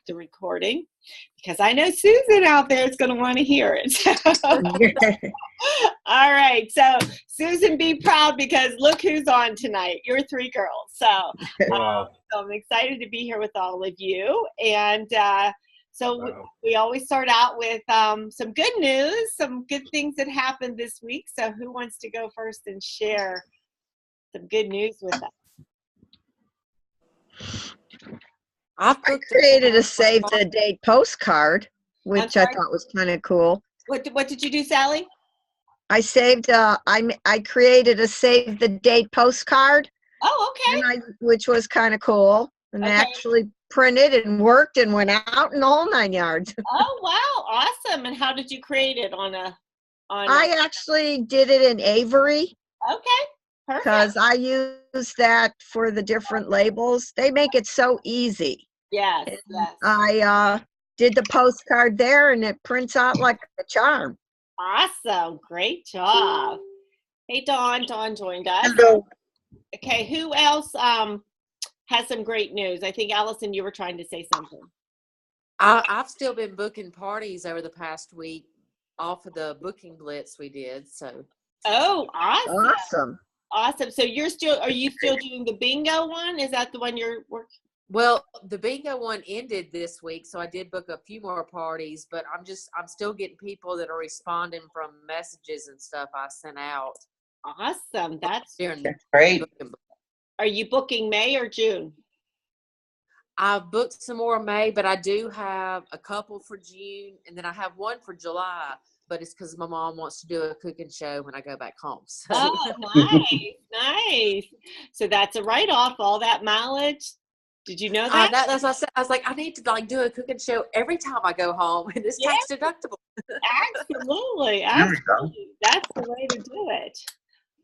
the recording because I know Susan out there is going to want to hear it. All right. So Susan, be proud because look who's on tonight. You're three girls. So, so I'm excited to be here with all of you. And we always start out with some good news, some good things that happened this week. So who wants to go first and share some good news with us? I created a save the date postcard, which I thought was kind of cool. What did you do, Sally? I saved I created a save the date postcard. Oh, okay. Which was kind of cool, and actually printed and worked and went out in the whole 9 yards. Oh wow, awesome! And how did you create it I actually did it in Avery. Okay. Perfect. Because I use that for the different labels. They make it so easy. Yes, yes. I did the postcard there, and it prints out like a charm. Awesome. Great job. Hey, Dawn joined us. Hello. Okay, who else has some great news? I think, Allison, you were trying to say something. I've still been booking parties over the past week off of the booking blitz we did. So. Oh, awesome. Awesome. So are you still doing the bingo one? Is that the one you're working? Well, the bingo one ended this week, so I did book a few more parties, but I'm still getting people that are responding from messages and stuff I sent out. Awesome. That's great. Are you booking May or June? I've booked some more May, but I do have a couple for June, and then I have one for July. But it's because my mom wants to do a cooking show when I go back home. So. Oh, nice. So that's a write-off, all that mileage. Did you know that? That's what I said. I was like, I need to do a cooking show every time I go home, and it's tax deductible. Absolutely. That's the way to do it.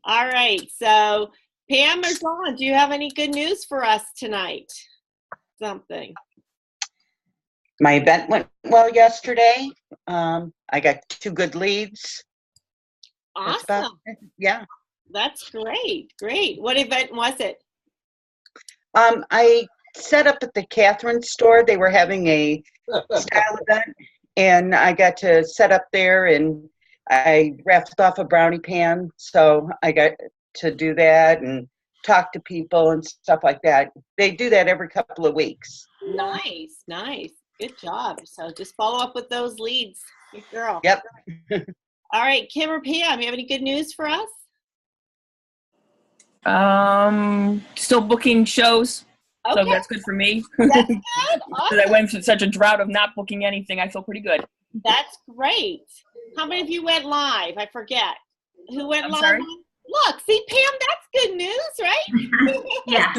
All right. So Pam or Dawn, do you have any good news for us tonight? Something. My event went well yesterday. I got 2 good leads. Awesome. That's great. Great. What event was it? I set up at the Catherine store. They were having a style event, and I got to set up there, and I raffled off a brownie pan. So I got to do that and talk to people and stuff like that. They do that every couple of weeks. Nice. Good job. So just follow up with those leads. Good girl. Yep. All right, Kim or Pam, you have any good news for us? Still booking shows. Okay. So that's good for me. That's good. Awesome. Because I went through such a drought of not booking anything. I feel pretty good. That's great. How many of you went live? I forget. Who went live? Sorry? Look, see, Pam, that's good news, right? Yeah.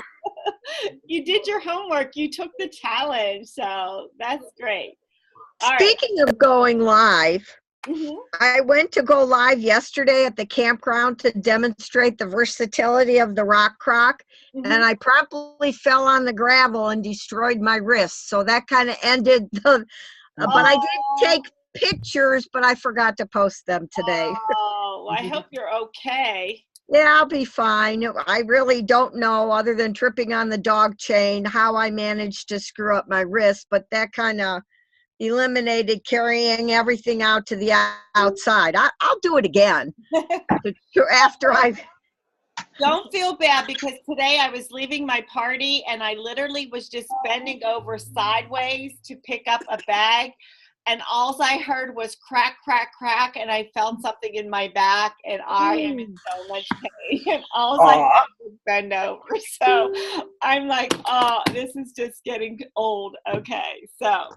You did your homework. You took the challenge. So that's great. All Speaking of going live, I went to go live yesterday at the campground to demonstrate the versatility of the Rock Croc, and I promptly fell on the gravel and destroyed my wrist. So that kind of ended the, but I did take pictures, but I forgot to post them today. Oh, well, I hope you're okay. Yeah, I'll be fine. I really don't know, other than tripping on the dog chain, how I managed to screw up my wrist, but that kind of eliminated carrying everything out to the outside. I'll do it again after I. Don't feel bad, because today I was leaving my party and I literally was just bending over sideways to pick up a bag, and all I heard was crack, crack, crack, and I felt something in my back, and I am in so much pain. And all I did was bend over. So I'm like, oh, this is just getting old. Okay, so.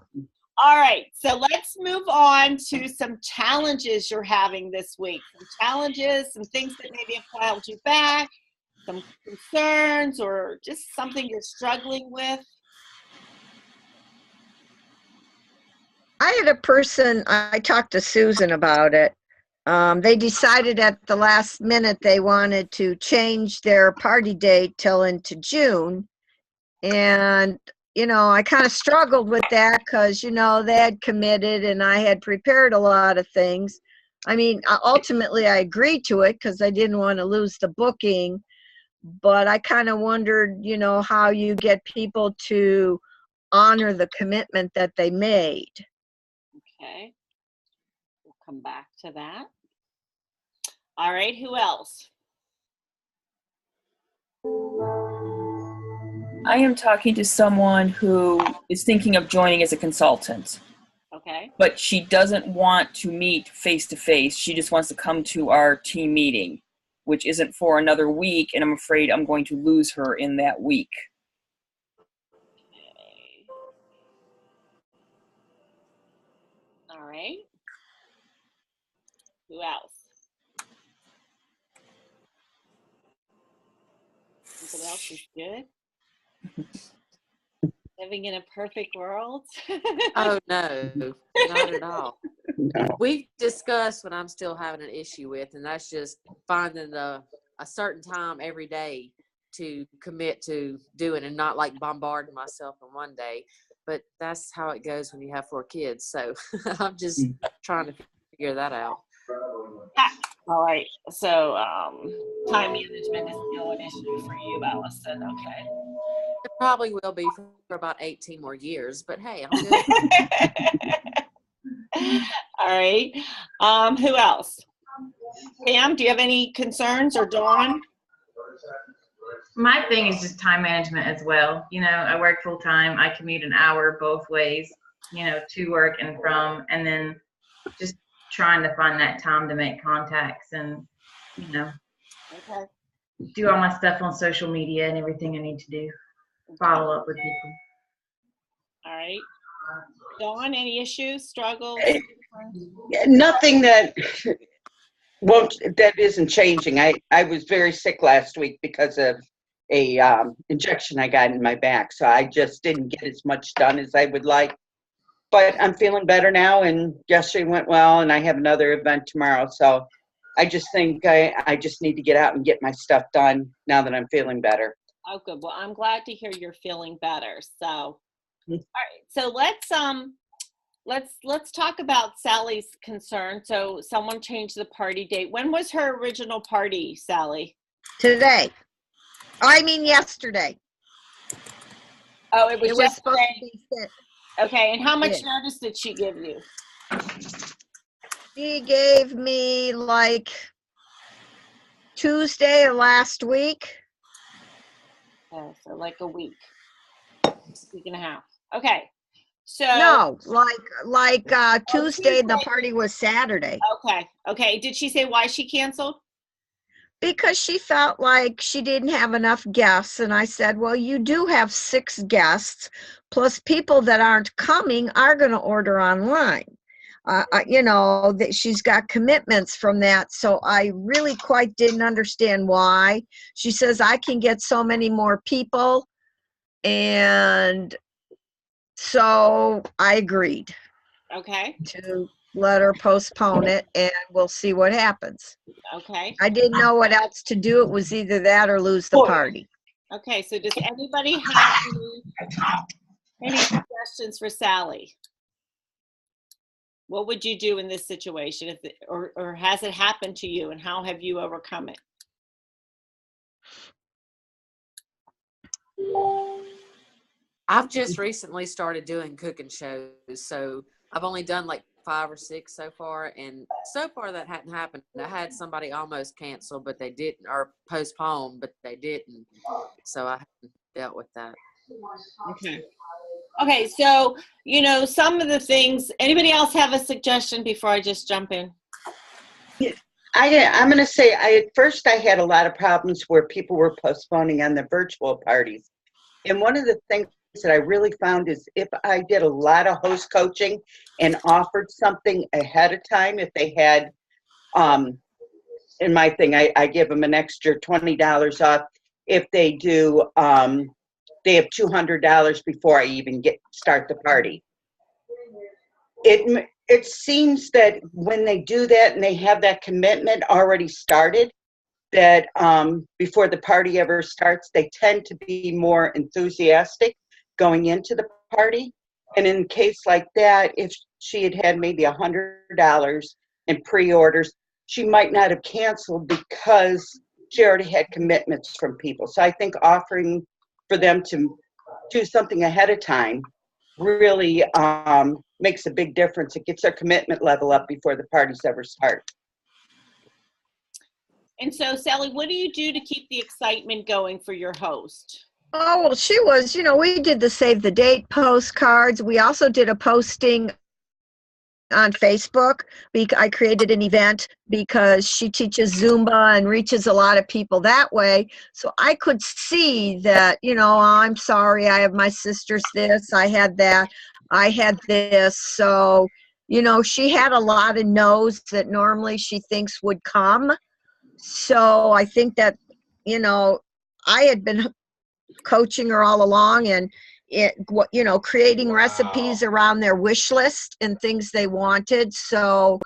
All right, so let's move on to some challenges you're having this week. Some challenges, some things that maybe have held you back, some concerns, or just something you're struggling with. I had a person, I talked to Susan about it. They decided at the last minute they wanted to change their party date till into June. And I kind of struggled with that because, they had committed and I had prepared a lot of things. I mean, ultimately I agreed to it because I didn't want to lose the booking, but I kind of wondered, how you get people to honor the commitment that they made. Okay. We'll come back to that. All right, who else? I am talking to someone who is thinking of joining as a consultant, Okay. but she doesn't want to meet face to face. She just wants to come to our team meeting, which isn't for another week, and I'm afraid I'm going to lose her in that week. Okay. All right. Who else? Anybody else is good? Living in a perfect world? Oh, no, not at all. No. We've discussed what I'm still having an issue with, and that's just finding a certain time every day to commit to doing and not like bombarding myself in one day. But that's how it goes when you have 4 kids. So I'm just trying to figure that out. All right. So time management is still an issue for you, Allison. Okay. It probably will be for about 18 more years, but hey, I'm good. All right. Who else? Pam, do you have any concerns, or Dawn? My thing is just time management as well. You know, I work full time. I commute an hour both ways, you know, to work and from, and then just trying to find that time to make contacts and, you know, Okay. do all my stuff on social media and everything I need to do. Follow up with people. All right. Dawn, any issues, struggles? Nothing that isn't changing. I was very sick last week because of a injection I got in my back, so I just didn't get as much done as I would like. But I'm feeling better now, and yesterday went well, and I have another event tomorrow, so I just think I just need to get out and get my stuff done now that I'm feeling better. Oh, good. Well, I'm glad to hear you're feeling better. So, all Mm. right. So let's talk about Sally's concern. So someone changed the party date. When was her original party, Sally? Today. I mean yesterday. Oh, it was It was supposed yesterday. to be sent. Okay. And how much Yeah. notice did she give you? She gave me like Tuesday of last week. Oh, so like a week and a half. Okay. So No, like Tuesday, the Tuesday. party was Saturday. Okay. Okay. Did she say why she canceled? Because she felt like she didn't have enough guests. And I said, well, you do have 6 guests, plus people that aren't coming are going to order online. You know, that she's got commitments from that. So I really quite didn't understand why. She says, I can get so many more people. And so I agreed Okay. to let her postpone it, and we'll see what happens. Okay. I didn't know what else to do. It was either that or lose the party. Okay. So does anybody have any suggestions for Sally? What would you do in this situation, if or has it happened to you, and how have you overcome it? I've just recently started doing cooking shows, so I've only done like 5 or 6 so far, and so far that hadn't happened. I had somebody almost cancel, but they didn't, or postpone, but they didn't. So I haven't dealt with that. Okay. Okay, so, you know, some of the things, anybody else have a suggestion before I just jump in? I'm going to say, at first I had a lot of problems where people were postponing on the virtual parties. And one of the things that I really found is if I did a lot of host coaching and offered something ahead of time, if they had, in my thing, I give them an extra $20 off. If they do, they have $200 before I even start the party. It seems that when they do that and they have that commitment already started, that before the party ever starts, they tend to be more enthusiastic going into the party. And in a case like that, if she had had maybe $100 in pre-orders, she might not have canceled because she already had commitments from people. So I think offering for them to do something ahead of time really makes a big difference. It gets their commitment level up before the parties ever start. And so, Sally, what do you do to keep the excitement going for your host? Oh, well, she was, we did the save the date postcards. We also did a posting on Facebook. I created an event because she teaches Zumba and reaches a lot of people that way. So I could see that, I'm sorry, I have my sister's this, I had that, I had this. So, she had a lot of no's that normally she thinks would come. So I think that, I had been coaching her all along, and creating recipes around their wish list and things they wanted. So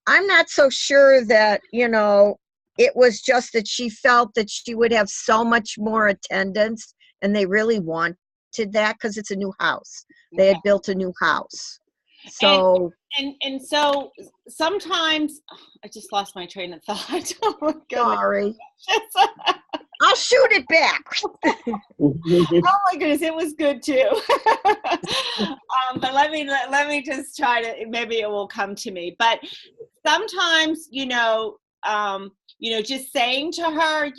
I'm not so sure that, it was just that she felt that she would have so much more attendance, and they really wanted that because it's a new house. They had built a new house. So and so sometimes I just lost my train of thought. Oh my goodness. Sorry. I'll shoot it back. Oh my goodness, it was good too. But let me just try to, maybe it will come to me. But sometimes, just saying to her,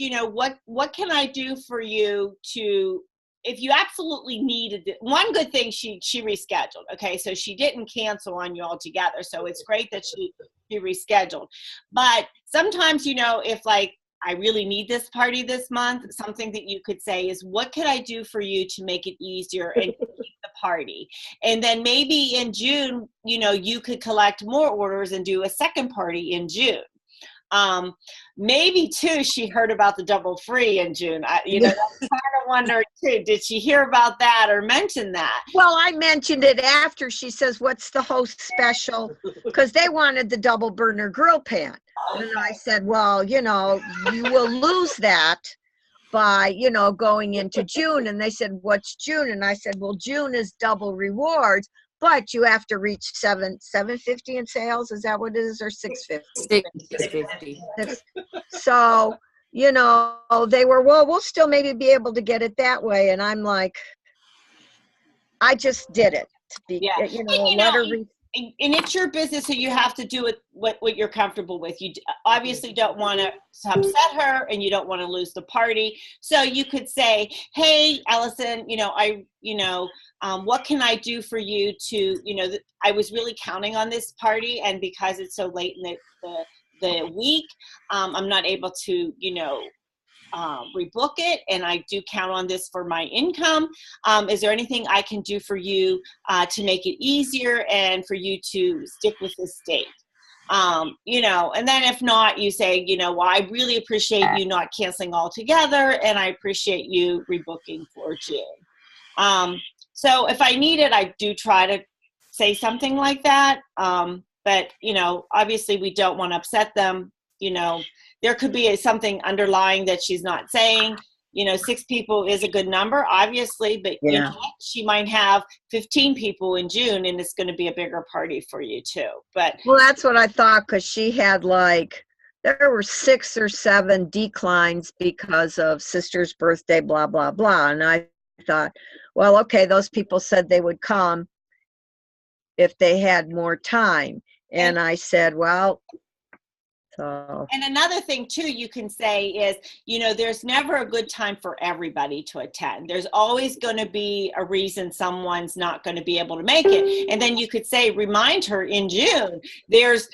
what can I do for you to, if you absolutely needed it. One good thing, she rescheduled. Okay, so she didn't cancel on you altogether. So it's great that she rescheduled. But sometimes, if like, I really need this party this month, something that you could say is, what can I do for you to make it easier and keep the party? And then maybe in June, you could collect more orders and do a second party in June. Maybe too, she heard about the double free in June. That's kind of wonder too, did she hear about that or mention that? Well, I mentioned it after. She says, what's the host special? Because they wanted the double burner grill pan. And I said, well, you will lose that by, going into June. And they said, what's June? And I said, well, June is double rewards, but you have to reach $750 in sales. Is that what it is? Or $650? $650. So, they were, well, we'll still maybe be able to get it that way. And I'm like, I just did it. Let her reach. And it's your business, so you have to do it what you're comfortable with. You obviously don't want to upset her, and you don't want to lose the party. So you could say, "Hey, Allison, what can I do for you to, I was really counting on this party, and because it's so late in the week, I'm not able to, rebook it, and I do count on this for my income. Is there anything I can do for you to make it easier and for you to stick with this date?" And then if not, you say, well, I really appreciate you not canceling altogether, and I appreciate you rebooking for June. So if I need it, I do try to say something like that. But, obviously we don't want to upset them. There could be something underlying that she's not saying. 6 people is a good number, obviously, but she might have 15 people in June, and it's going to be a bigger party for you too. But well, that's what I thought, because she had there were 6 or 7 declines because of sister's birthday, blah, blah, blah. And I thought, well, okay, those people said they would come if they had more time. And I said, well, so. And another thing too, you can say is, there's never a good time for everybody to attend. There's always going to be a reason someone's not going to be able to make it. And then you could say, remind her in June, there's,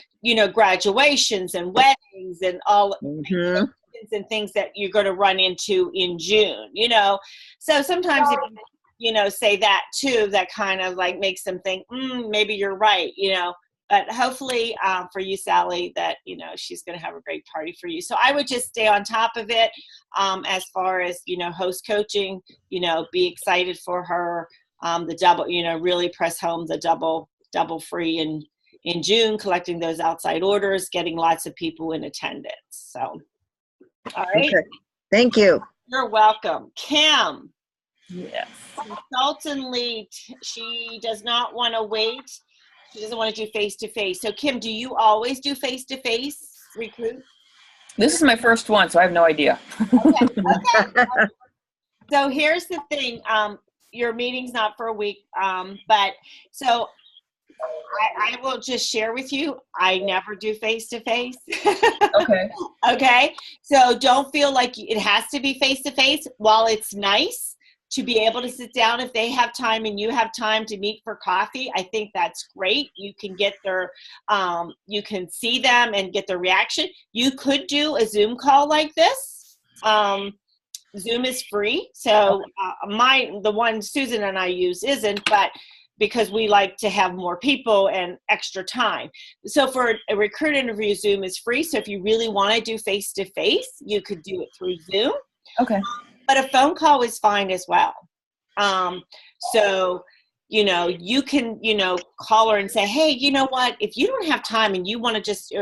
graduations and weddings and all and things that you're going to run into in June, So sometimes if you, say that too, that kind of makes them think, maybe you're right, But hopefully for you, Sally, that, she's going to have a great party for you. So I would just stay on top of it as far as, host coaching, be excited for her, the double, really press home the double free in June, collecting those outside orders, getting lots of people in attendance. So, all right. Okay. Thank you. You're welcome. Kim. Yes. Consultant lead. She does not want to wait. She doesn't want to do face-to-face. So, Kim, do you always do face-to-face recruit? This is my first one, so I have no idea. Okay. So here's the thing. your meeting's not for a week. But so I will just share with you, I never do face-to-face. Okay. Okay. So don't feel like it has to be face-to-face. While it's nice to be able to sit down if they have time and you have time to meet for coffee, I think that's great. You can get their, you can see them and get their reaction. You could do a Zoom call like this. Zoom is free. So the one Susan and I use isn't, but because we like to have more people and extra time. So for a recruit interview, Zoom is free. So if you really want to do face-to-face, you could do it through Zoom. Okay. But a phone call is fine as well. So, you can, call her and say, hey, you know what, if you don't have time and you want to just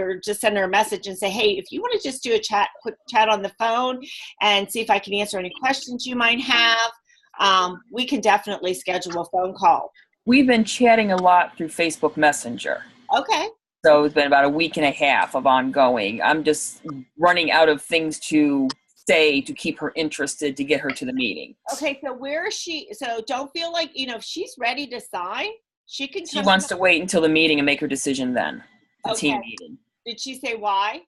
send her a message and say, hey, if you want to just do a quick chat on the phone and see if I can answer any questions you might have, we can definitely schedule a phone call. We've been chatting a lot through Facebook Messenger. Okay. So it's been about a week and a half of ongoing. I'm just running out of things to say to keep her interested to get her to the meeting. Okay, so where is she? So don't feel like, if she's ready to sign, she can She wants to wait until the meeting and make her decision then, the team Okay. meeting. Did she say why?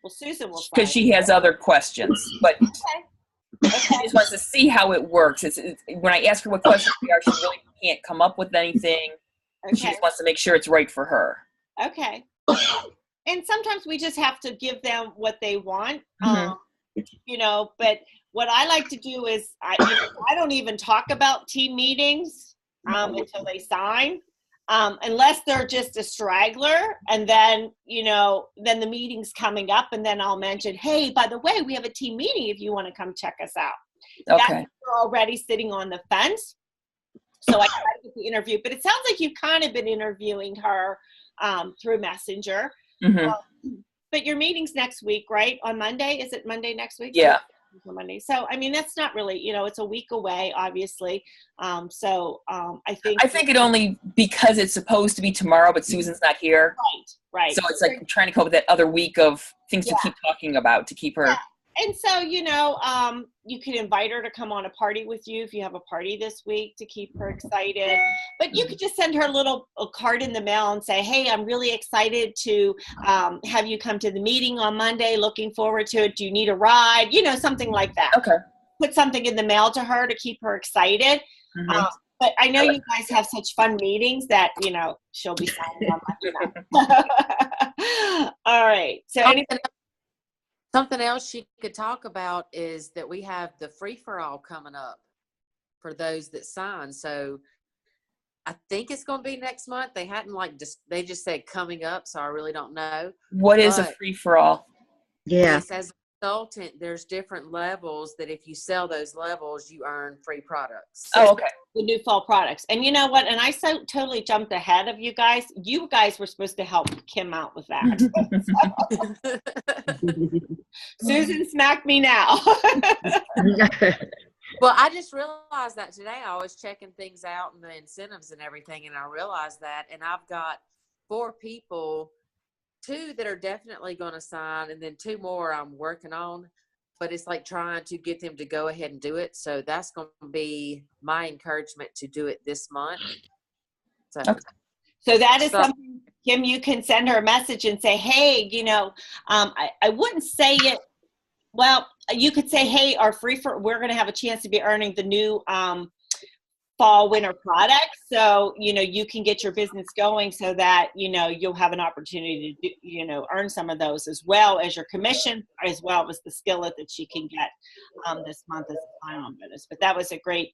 Well, Susan will sign. Because she has other questions, but Okay. she just wants to see how it works. It's when I ask her what questions they are, she really can't come up with anything. She Okay. just wants to make sure it's right for her. Okay. And sometimes we just have to give them what they want. Mhm. But what I like to do is I don't even talk about team meetings until they sign, unless they're just a straggler. And then, then the meeting's coming up and then I'll mention, hey, by the way, we have a team meeting if you want to come check us out. Okay. That's when they're already sitting on the fence. So I try to get the interview, but it sounds like you've kind of been interviewing her through Messenger. hmm But your meeting's next week, right? On Monday? Is it Monday next week? Yeah. Monday. So, that's not really, it's a week away, obviously. I think it only because it's supposed to be tomorrow, but Susan's not here. right. So it's like trying to come up with that other week of things to keep talking about to keep her. Yeah. And so, you can invite her to come on a party with you if you have a party this week to keep her excited. But you could just send her a card in the mail and say, hey, I'm really excited to have you come to the meeting on Monday. Looking forward to it. Do you need a ride? Something like that. Okay. Put something in the mail to her to keep her excited. Mhm. But I know you guys have such fun meetings that, she'll be signing on Monday. All right. So Something else she could talk about is that we have the free-for-all coming up for those that sign. So I think it's going to be next month. They hadn't they just said coming up, so I really don't know. What is a But free-for-all? Yeah. yes, as a consultant, there's different levels that if you sell those levels, you earn free products. Oh, okay. the new fall products. And you know what? And I totally jumped ahead of you guys. You guys were supposed to help Kim out with that. Susan smacked me now. Well, I just realized that today. I was checking things out and the incentives and everything, and I realized that. And I've got 4 people, 2 that are definitely going to sign, and then 2 more I'm working on. But it's like trying to get them to go ahead and do it. So that's going to be my encouragement to do it this month. So, Okay. So that is something, Kim, you can send her a message and say, hey, I wouldn't say it. Well, you could say, hey, we're going to have a chance to be earning the new fall winter products. So, you can get your business going so that, you'll have an opportunity to, earn some of those as well as your commission, as well as the skillet that she can get this month as a sign-on bonus. But that was a great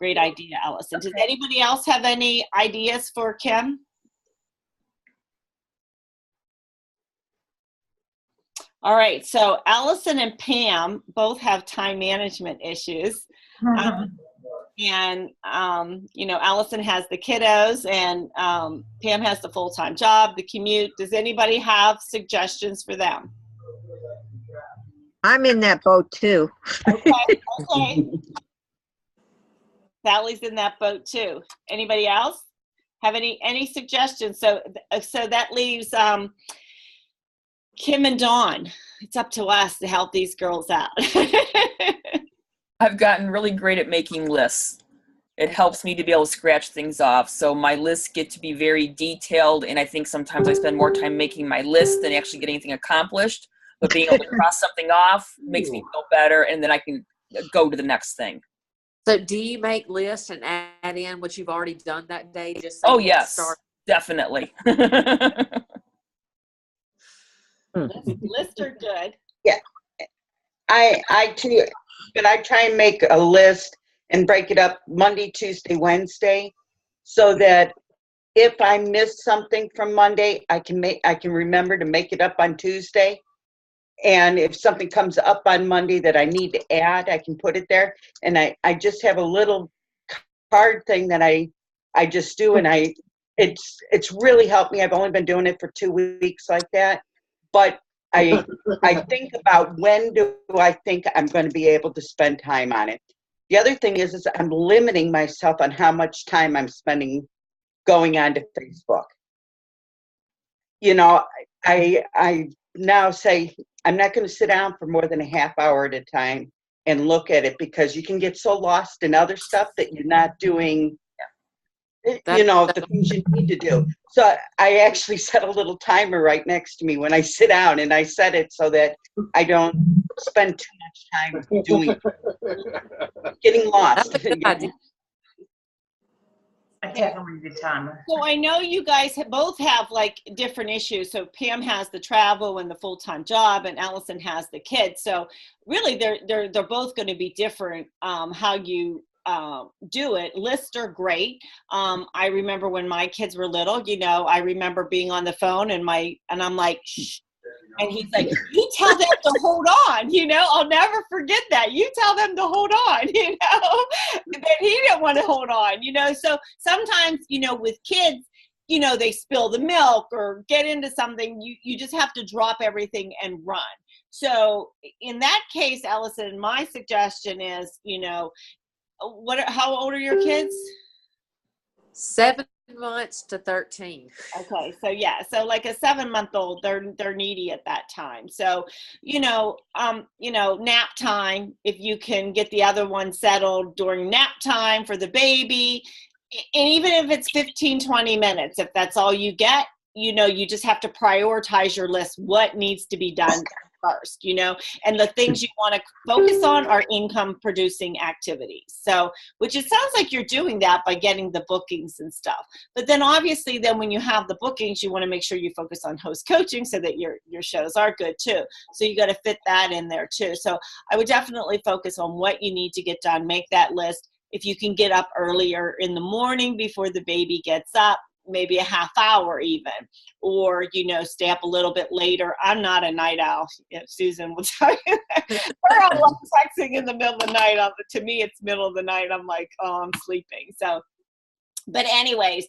idea, Allison. Does anybody else have any ideas for Kim? All right, so Allison and Pam both have time management issues. And, Allison has the kiddos and Pam has the full-time job, the commute. Does anybody have suggestions for them? I'm in that boat too. Okay. Sally's in that boat too. Anybody else have any suggestions? So that leaves Kim and Dawn. It's up to us to help these girls out. I've gotten really great at making lists. It helps me to be able to scratch things off. So my lists get to be very detailed, and I think sometimes I spend more time making my list than actually getting anything accomplished. But being able to cross something off makes me feel better, and then I can go to the next thing. So do you make lists and add in what you've already done that day? Just so Oh, you can yes, start? definitely. Lists are good. I too, but I try and make a list and break it up Monday, Tuesday, Wednesday, so that if I miss something from Monday, I can remember to make it up on Tuesday. And if something comes up on Monday that I need to add, I can put it there. And I just have a little card thing that I just do, and it's really helped me. I've only been doing it for 2 weeks like that, but I think about when do I think I'm going to be able to spend time on it. The other thing is I'm limiting myself on how much time I'm spending going on to Facebook. You know, I now say I'm not going to sit down for more than a half hour at a time and look at it, because you can get so lost in other stuff that you're not doing, you know, the things you need to do. So I actually set a little timer right next to me when I sit down, and I set it so that I don't spend too much time doing getting lost. That's a good idea. I can't find a good timer. So I know you guys both have like different issues. So Pam has the travel and the full-time job, and Allison has the kids. So really, they're both going to be different. How you do it. Lists are great. I remember when my kids were little. You know, I remember being on the phone and I'm like, shh. And he's like, you tell them to hold on, you know, I'll never forget that. You tell them to hold on, you know, and he didn't want to hold on, you know. So sometimes, you know, with kids, you know, they spill the milk or get into something, you just have to drop everything and run. So in that case, Allison, my suggestion is, you know, how old are your kids? 7 months to 13. Okay, so yeah, so like a 7-month-old, they're needy at that time. So, you know, nap time, if you can get the other one settled during nap time for the baby, and even if it's 15-20 minutes, if that's all you get, you know, you just have to prioritize your list, what needs to be done first, you know, and the things you want to focus on are income producing activities. So, which it sounds like you're doing that by getting the bookings and stuff. But then obviously then when you have the bookings, you want to make sure you focus on host coaching so that your shows are good too. So you got to fit that in there too. So I would definitely focus on what you need to get done, make that list. If you can get up earlier in the morning before the baby gets up, maybe a half hour even, or, you know, stay up a little bit later. I'm not a night owl. Susan will tell you that. I love texting in the middle of the night. To me, it's middle of the night. I'm like, oh, I'm sleeping. So, but anyways,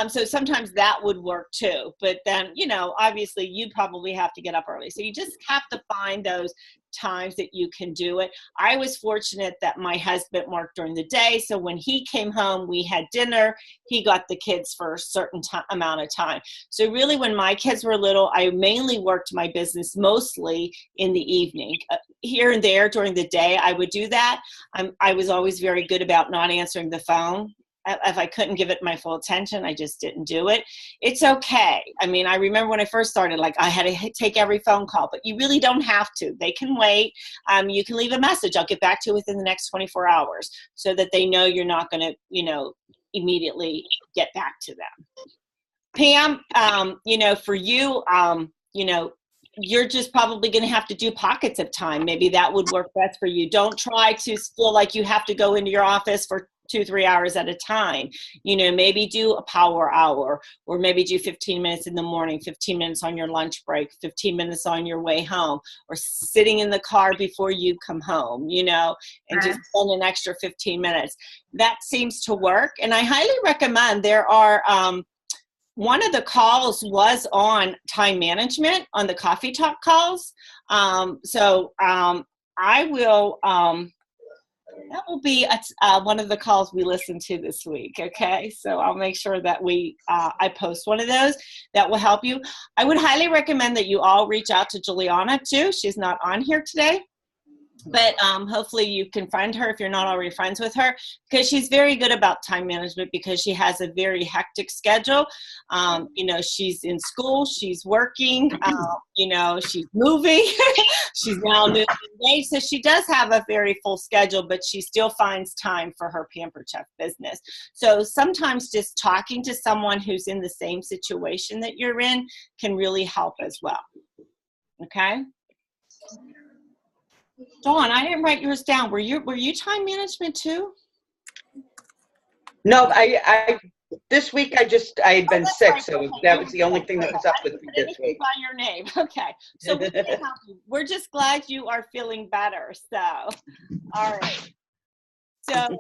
so sometimes that would work too. But then, you know, obviously you'd probably have to get up early. So you just have to find those times that you can do it. I was fortunate that my husband worked during the day. So when he came home, we had dinner. He got the kids for a certain amount of time. So really when my kids were little, I mainly worked my business mostly in the evening. Here and there during the day, I would do that. I was always very good about not answering the phone. If I couldn't give it my full attention, I just didn't do it. It's okay. I mean, I remember when I first started, like I had to take every phone call, but you really don't have to. They can wait. You can leave a message. I'll get back to you within the next 24 hours so that they know you're not going to, you know, immediately get back to them. Pam, you know, for you, you know, you're just probably going to have to do pockets of time. Maybe that would work best for you. Don't try to feel like you have to go into your office for 2-3 hours at a time. You know, maybe do a power hour, or maybe do 15 minutes in the morning, 15 minutes on your lunch break, 15 minutes on your way home, or sitting in the car before you come home, you know, and just spend an extra 15 minutes. That seems to work. And I highly recommend, there are, one of the calls was on time management on the Coffee Talk calls. I will, that will be one of the calls we listen to this week. Okay. So I'll make sure that I post one of those that will help you. I would highly recommend that you all reach out to Juliana too. She's not on here today. But hopefully you can friend her if you're not already friends with her, because she's very good about time management because she has a very hectic schedule. You know, she's in school, she's working, you know, she's moving, she's now new engaged. So she does have a very full schedule, but she still finds time for her Pampered Chef business. So sometimes just talking to someone who's in the same situation that you're in can really help as well. Okay? Dawn, I didn't write yours down. Were you time management too? No, I this week I had been that's sick, right. so Okay. that was the only thing that was up with me Put this anything week. by your name. Okay. So we can help you. We're just glad you are feeling better. So, all right. So,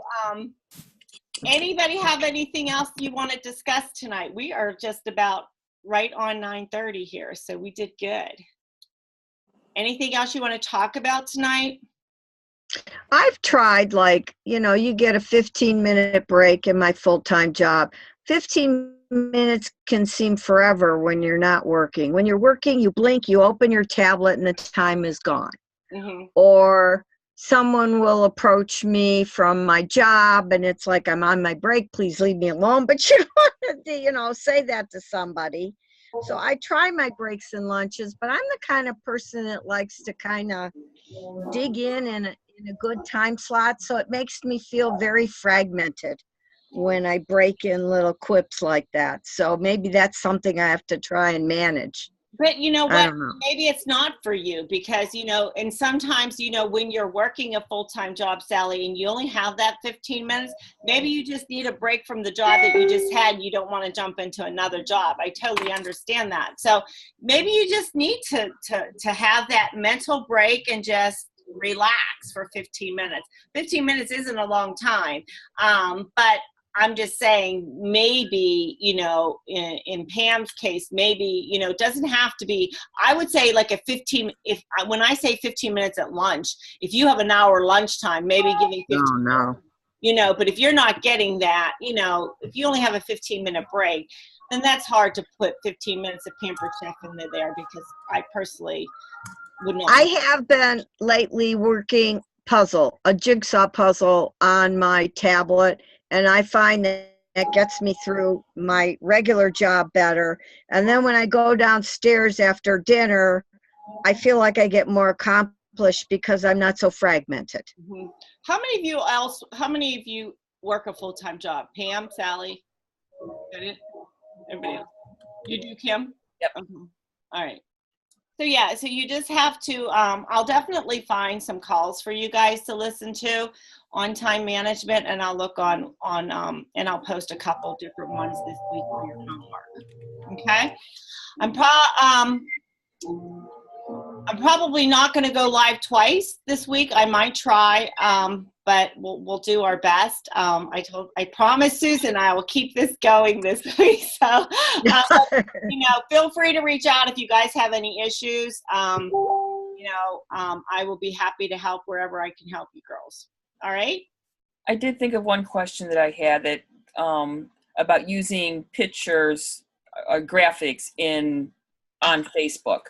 anybody have anything else you want to discuss tonight? We are just about right on 9:30 here, so we did good. Anything else you want to talk about tonight? I've tried, like, you know, you get a 15-minute break in my full-time job. 15 minutes can seem forever when you're not working. When you're working, you blink, you open your tablet, and the time is gone. Mm-hmm. Or someone will approach me from my job, and it's like, I'm on my break, please leave me alone. But you don't want to, you know, say that to somebody. So I try my breaks and lunches, but I'm the kind of person that likes to kind of dig in a good time slot. So it makes me feel very fragmented when I break in little quips like that. So maybe that's something I have to try and manage. But you know I what? don't know. Maybe it's not for you because, you know, and sometimes, you know, when you're working a full-time job, Sally, and you only have that 15 minutes, maybe you just need a break from the job that you just had. You don't want to jump into another job. I totally understand that. So maybe you just need to have that mental break and just relax for 15 minutes. 15 minutes isn't a long time, but I'm just saying maybe, you know, in Pam's case, maybe, you know, it doesn't have to be, I would say like when I say 15 minutes at lunch, if you have an hour lunchtime, maybe giving 15 No. you know, but if you're not getting that, you know, if you only have a 15-minute break, then that's hard to put 15 minutes of Pampered Chef in there because I personally would not. I have been lately working a jigsaw puzzle on my tablet, and I find that gets me through my regular job better. And then when I go downstairs after dinner, I feel like I get more accomplished because I'm not so fragmented. Mm-hmm. How many of you work a full-time job? Pam, Sally? Everybody else? You do, Kim? Yep. Okay. All right. So yeah, so you just have to, I'll definitely find some calls for you guys to listen to on time management, and I'll look on and I'll post a couple different ones this week for your homework. Okay? I'm probably not going to go live twice this week. I might try, but we'll do our best. I promised Susan I will keep this going this week. So, you know, feel free to reach out if you guys have any issues. You know, I will be happy to help wherever I can help you girls. All right. I did think of one question that I had that about using pictures, graphics on Facebook.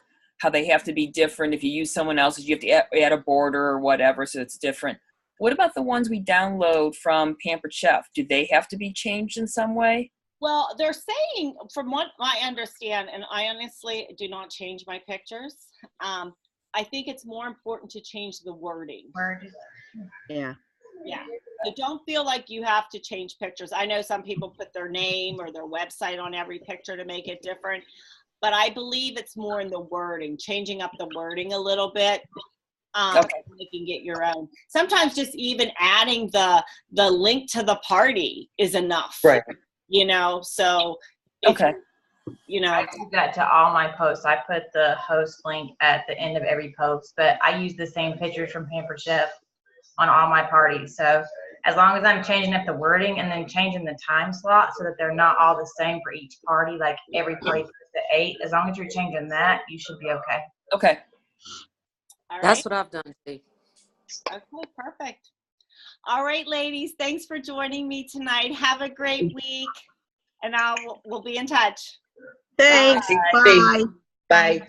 How they have to be different. If you use someone else's, you have to add a border or whatever, so it's different. What about the ones we download from Pampered Chef? Do they have to be changed in some way? Well, they're saying, from what I understand, and I honestly do not change my pictures, I think it's more important to change the wording. Yeah. Yeah. So don't feel like you have to change pictures. I know some people put their name or their website on every picture to make it different. But I believe it's more in the wording, changing up the wording a little bit. Okay. You can get your own. Sometimes just even adding the link to the party is enough. Right. You know, so. Okay. You know. I do that to all my posts. I put the host link at the end of every post, but I use the same pictures from Pampered Chef on all my parties. So as long as I'm changing up the wording and then changing the time slot so that they're not all the same for each party, like every party starts at 8, as long as you're changing that, you should be okay. Okay. All right. That's what I've done too. Okay, perfect. All right, ladies, thanks for joining me tonight. Have a great week, and we'll be in touch. Thanks. Bye. Bye. Bye.